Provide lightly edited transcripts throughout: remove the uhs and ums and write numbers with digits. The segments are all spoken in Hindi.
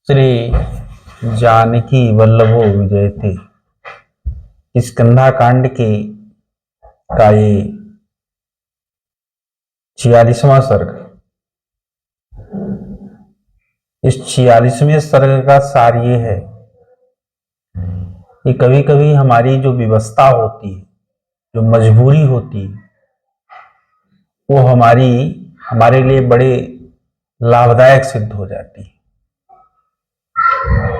श्री जानकी वल्लभो विजयते स्कंधा कांड के का ये 46वां सर्ग। इस 46वें सर्ग का सार ये है कि कभी कभी हमारी जो विवशता होती है, जो मजबूरी होती है, वो हमारे लिए बड़े लाभदायक सिद्ध हो जाती है।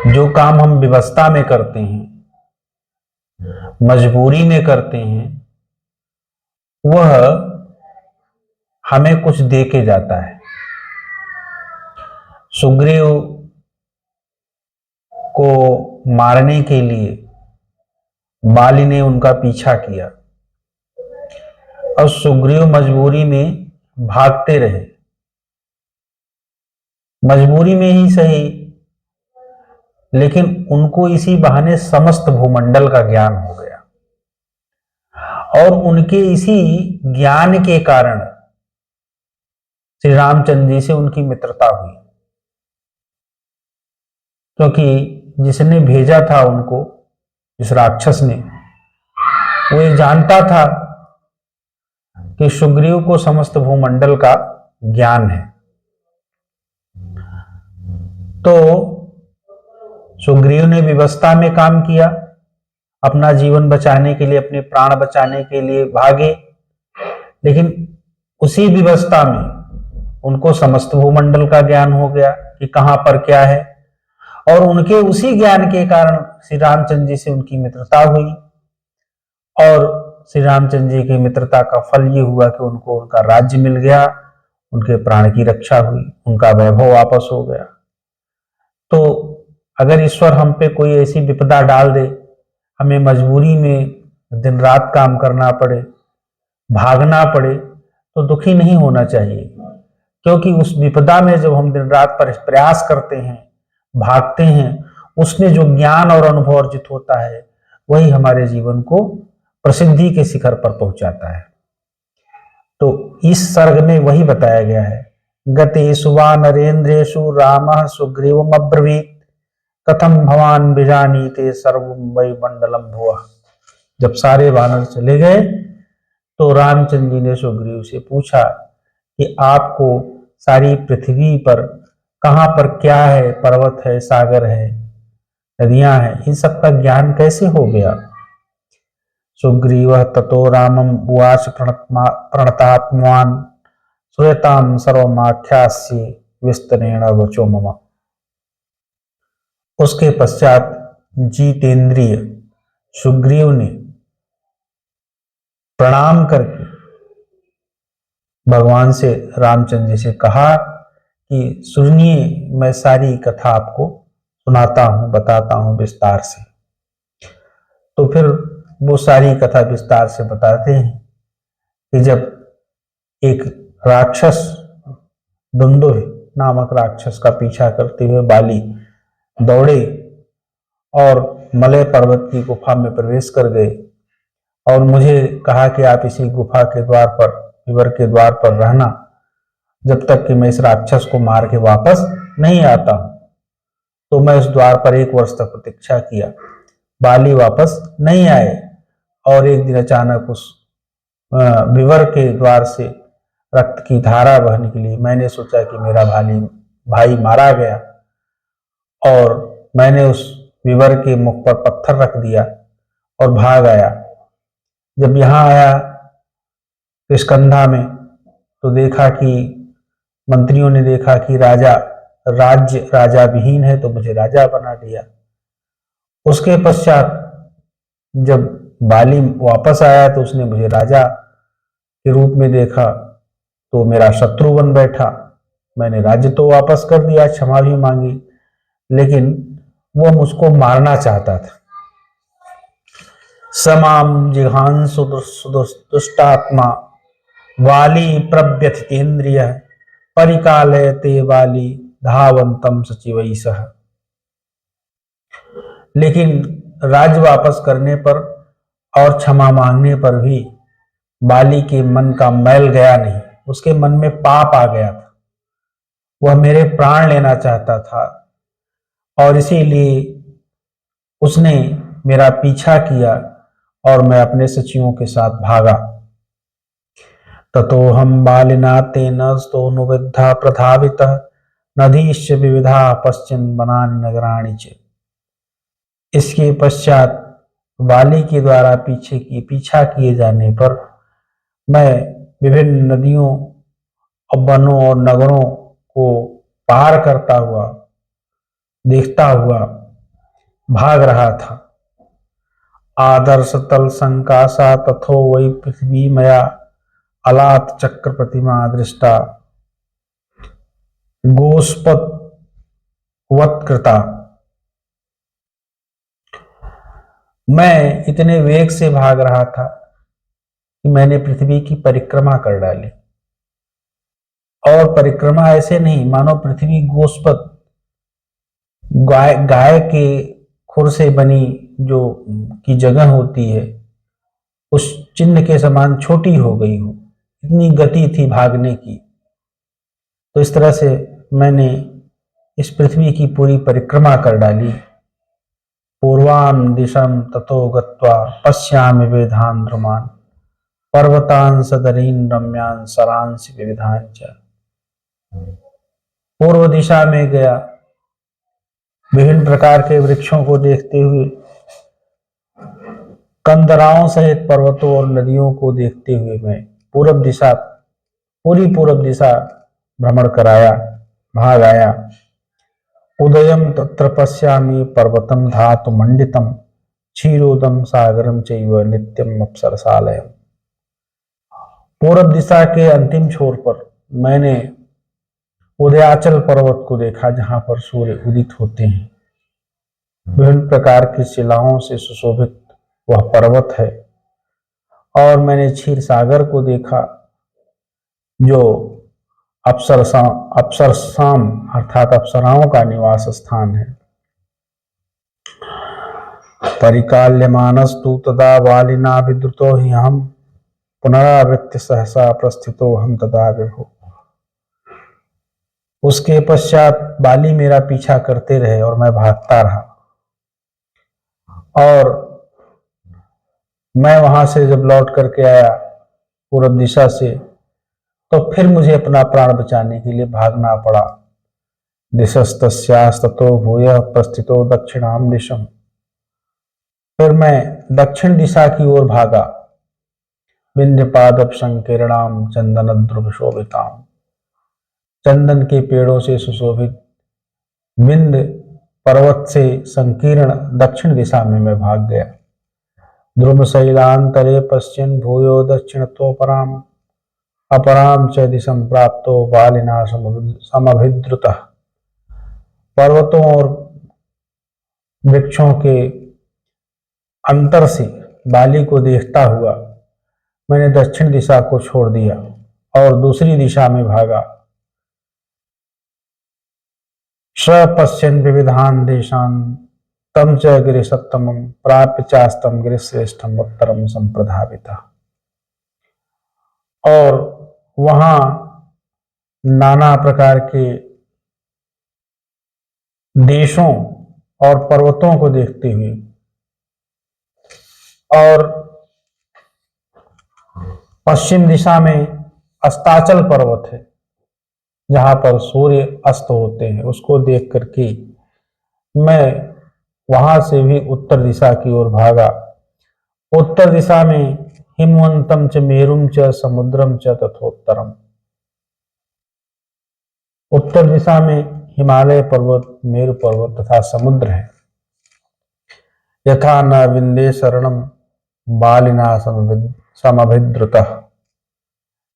जो काम हम विवशता में करते हैं, मजबूरी में करते हैं, वह हमें कुछ दे के जाता है। सुग्रीव को मारने के लिए बाली ने उनका पीछा किया और सुग्रीव मजबूरी में भागते रहे। मजबूरी में ही सही, लेकिन उनको इसी बहाने समस्त भूमंडल का ज्ञान हो गया और उनके इसी ज्ञान के कारण श्री रामचंद्र जी से उनकी मित्रता हुई। क्योंकि जिसने भेजा था उनको, जिस राक्षस ने, वो ये जानता था कि सुग्रीव को समस्त भूमंडल का ज्ञान है। तो सुग्रीव ने विवशता में काम किया, अपना जीवन बचाने के लिए, अपने प्राण बचाने के लिए भागे, लेकिन उसी विवशता में उनको समस्त भूमंडल का ज्ञान हो गया कि कहां पर क्या है, और उनके उसी ज्ञान के कारण श्री रामचंद्र जी से उनकी मित्रता हुई। और श्री रामचंद्र जी की मित्रता का फल ये हुआ कि उनको उनका राज्य मिल गया, उनके प्राण की रक्षा हुई, उनका वैभव वापस हो गया। तो अगर ईश्वर हम पे कोई ऐसी विपदा डाल दे, हमें मजबूरी में दिन रात काम करना पड़े, भागना पड़े, तो दुखी नहीं होना चाहिए। क्योंकि उस विपदा में जब हम दिन रात पर प्रयास करते हैं, भागते हैं, उसमें जो ज्ञान और अनुभव अर्जित होता है, वही हमारे जीवन को प्रसिद्धि के शिखर पर पहुंचाता है। तो इस सर्ग में वही बताया गया है। गतेषु वा नरेन्द्रेषु रामः सुग्रीवम् अब्रवीत् कथम भवान विजानीते सर्वं वै मंडलम भुवः। जब सारे वानर चले गए तो रामचंद्र जी ने सुग्रीव से पूछा कि आपको सारी पृथ्वी पर कहां पर क्या है, पर्वत है, सागर है, नदियां हैं, इन सब का ज्ञान कैसे हो गया। सुग्रीवः ततो रामम् उवाच प्रणतात्मवान् श्रूयतां सर्वमाख्यास्ये विस्तरेण वचो मम। उसके पश्चात जितेंद्रिय सुग्रीव ने प्रणाम करके भगवान से, रामचंद्र जी से कहा कि सुनिए, मैं सारी कथा आपको सुनाता हूं, बताता हूं विस्तार से। तो फिर वो सारी कथा विस्तार से बताते हैं कि जब एक राक्षस, दुंदुभ नामक राक्षस का पीछा करते हुए बाली दौड़े और मलय पर्वत की गुफा में प्रवेश कर गए और मुझे कहा कि आप इसी गुफा के द्वार पर, विवर के द्वार पर रहना, जब तक कि मैं इस राक्षस को मार के वापस नहीं आता हूं। तो मैं उस द्वार पर 1 वर्ष तक प्रतीक्षा किया, बाली वापस नहीं आए, और एक दिन अचानक उस विवर के द्वार से रक्त की धारा बहने के लिए मैंने सोचा कि मेरा भाई मारा गया, और मैंने उस विवर के मुख पर पत्थर रख दिया और भाग आया। जब यहाँ आया स्कंधा में, तो देखा कि मंत्रियों ने देखा कि राजा विहीन है, तो मुझे राजा बना दिया। उसके पश्चात जब बाली वापस आया तो उसने मुझे राजा के रूप में देखा, तो मेरा शत्रु बन बैठा। मैंने राज्य तो वापस कर दिया, क्षमा भी मांगी, लेकिन वो मुझको मारना चाहता था। समाम जिघांसु दुष्टात्मा वाली प्रव्यथितेन्द्रिय परिकालयते वाली धावंतम सचिवै सह। लेकिन राज्य वापस करने पर और क्षमा मांगने पर भी बाली के मन का मैल गया नहीं, उसके मन में पाप आ गया था। वह मेरे प्राण लेना चाहता था, और इसीलिए उसने मेरा पीछा किया और मैं अपने सचिवों के साथ भागा। ततोऽहं बालिना तेन स्तोनुविद्धा प्रधावितः नदीश्च विविधा पश्चिम वनानि नगराणि च। इसके पश्चात बाली के द्वारा पीछा किए जाने पर मैं विभिन्न नदियों और वनों और नगरों को पार करता हुआ, देखता हुआ भाग रहा था। आदर्श तल संकासा तथो वै पृथ्वी मया अलात चक्र प्रतिमा दृष्टा गोस्पत वत्कृता। मैं इतने वेग से भाग रहा था कि मैंने पृथ्वी की परिक्रमा कर डाली। और परिक्रमा ऐसे नहीं मानो पृथ्वी गोस्पत गाय के खुर से बनी जो की जगह होती है उस चिन्ह के समान छोटी हो गई हो, इतनी गति थी भागने की। तो इस तरह से मैंने इस पृथ्वी की पूरी परिक्रमा कर डाली। पूर्वां दिशं ततो गत्वा पश्यामि वेदान् ध्रुमान् पर्वतान् सदरीन् रम्यान् सरांसि विविधान् च। पूर्व दिशा में गया, विभिन्न प्रकार के वृक्षों को देखते हुए, कंदराओं सहित पर्वतों और नदियों को देखते हुए मैं पूरी पूर्व दिशा भ्रमण कराया, भाग आया। उदयं तत्र पश्यामि पर्वतं धातु मंडितं क्षीरोदम सागरम चैव नित्यम अप्सरसालयम्। पूर्व दिशा के अंतिम छोर पर मैंने उदयाचल पर्वत को देखा, जहां पर सूर्य उदित होते हैं। विभिन्न प्रकार की शिलाओं से सुशोभित वह पर्वत है। और मैंने क्षीर सागर को देखा, जो अप्सरसाम अर्थात अप्सराओं का निवास स्थान है। परिकाल्यमानस्तु तदा वालिना विद्रुतो हि अहं पुनरावृत्य सहसा प्रस्थितो हम तदा विभो। उसके पश्चात बाली मेरा पीछा करते रहे और मैं भागता रहा। और मैं वहां से जब लौट करके आया पूर्व दिशा से, तो फिर मुझे अपना प्राण बचाने के लिए भागना पड़ा। दिशस्तस्यास्ततो भूयः प्रस्थितो दक्षिणाम दिशम। फिर मैं दक्षिण दिशा की ओर भागा। विंध्यपादप संकीर्णाम चंदन ध्रुव शोभिताम। चंदन के पेड़ों से सुशोभित विंध्य पर्वत से संकीर्ण दक्षिण दिशा में मैं भाग गया। ध्रुव शैलांतरे पश्चिम भूयो दक्षिणतोपराम अपराम च दिशम प्राप्तो बालिना समभिद्रुतः। पर्वतों और वृक्षों के अंतर से बाली को देखता हुआ मैंने दक्षिण दिशा को छोड़ दिया और दूसरी दिशा में भागा। पश्यन् विविधान् देशान् तम च गिरिसत्तमं प्राप्य चास्तं गिरिश्रेष्ठं उत्तरम संप्रधाविता। और वहां नाना प्रकार के देशों और पर्वतों को देखते हुए, और पश्चिम दिशा में अस्ताचल पर्वत है जहां पर सूर्य अस्त होते हैं, उसको देख करके मैं वहां से भी उत्तर दिशा की ओर भागा। उत्तर दिशा में हिमवंतम च मेरुम च समुद्रम च तथोत्तरम। उत्तर दिशा में हिमालय पर्वत, मेरु पर्वत तथा समुद्र है। यथा न विंदे शरणम बालिना समभिद्रुतः।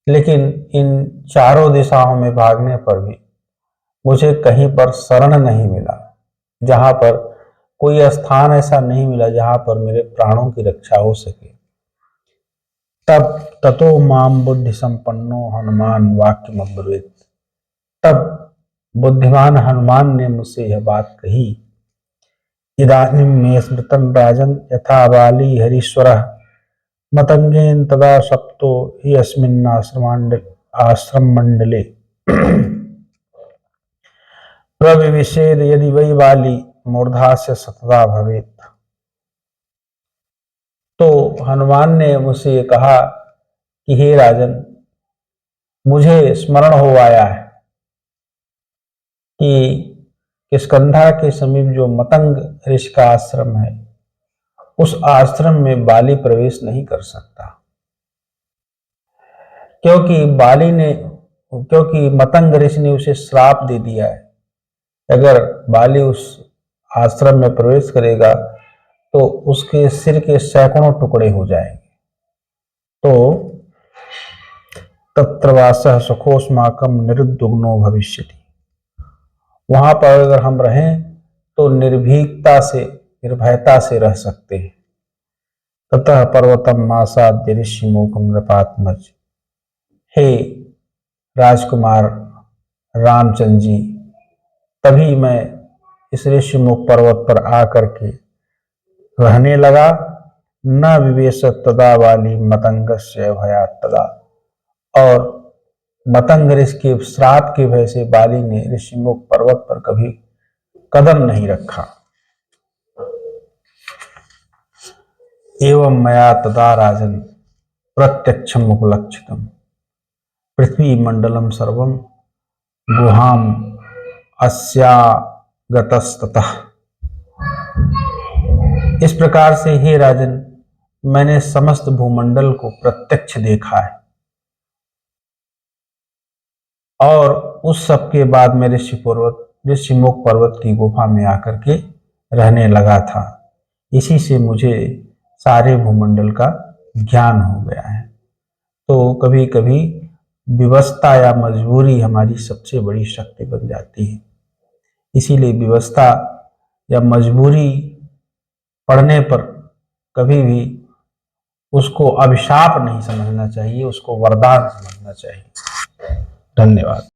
लेकिन इन चारों दिशाओं में भागने पर भी मुझे कहीं पर शरण नहीं मिला, जहां पर कोई स्थान ऐसा नहीं मिला जहां पर मेरे प्राणों की रक्षा हो सके। तब ततो माम बुद्धि संपन्नो हनुमान वाक्य अब्रवीत। तब बुद्धिमान हनुमान ने मुझसे यह बात कही। इदानीं मे स्मृतं राजन् यथा बाली हरीश्वरः मतंगेन तदा सप्तो हि अस्मिन् आश्रम मंडले प्रविवेशेद यदि वै बाली मूर्धास्य सतता भवेत्। तो हनुमान ने मुझसे ये कहा कि हे राजन, मुझे स्मरण हो आया है कि किष्किंधा के समीप जो मतंग ऋषि का आश्रम है, उस आश्रम में बाली प्रवेश नहीं कर सकता, क्योंकि मतंग ऋषि ने उसे श्राप दे दिया है। अगर बाली उस आश्रम में प्रवेश करेगा तो उसके सिर के सैकड़ों टुकड़े हो जाएंगे। तो तत्र वासः सुखोस्माकं निरुद्विग्नो भविष्यति। वहां पर अगर हम रहें तो निर्भीकता से, निर्भयता से रह सकते हैं। ततः पर्वतम मासाद्य ऋषिमुखं नृपात्मज। हे राजकुमार रामचंद्र जी, तभी मैं इस ऋषिमुख पर्वत पर आकर के रहने लगा। न विवेश तदा वाली मतंगस्य भयात् तदा। और मतंग ऋषि के श्राप की वजह से बाली ने ऋषिमुख पर्वत पर कभी कदम नहीं रखा। एवं मया तदा राजन प्रत्यक्षम उपलक्षितम पृथ्वी मंडलम सर्वम गुहाम अस्यागतस्ततः। इस प्रकार से हे राजन, मैंने समस्त भूमंडल को प्रत्यक्ष देखा है और उस सब के बाद मैं ऋषिमुख पर्वत की गुफा में आकर के रहने लगा था। इसी से मुझे सारे भूमंडल का ज्ञान हो गया है। तो कभी कभी विवशता या मजबूरी हमारी सबसे बड़ी शक्ति बन जाती है। इसीलिए विवशता या मजबूरी पड़ने पर कभी भी उसको अभिशाप नहीं समझना चाहिए, उसको वरदान समझना चाहिए। धन्यवाद।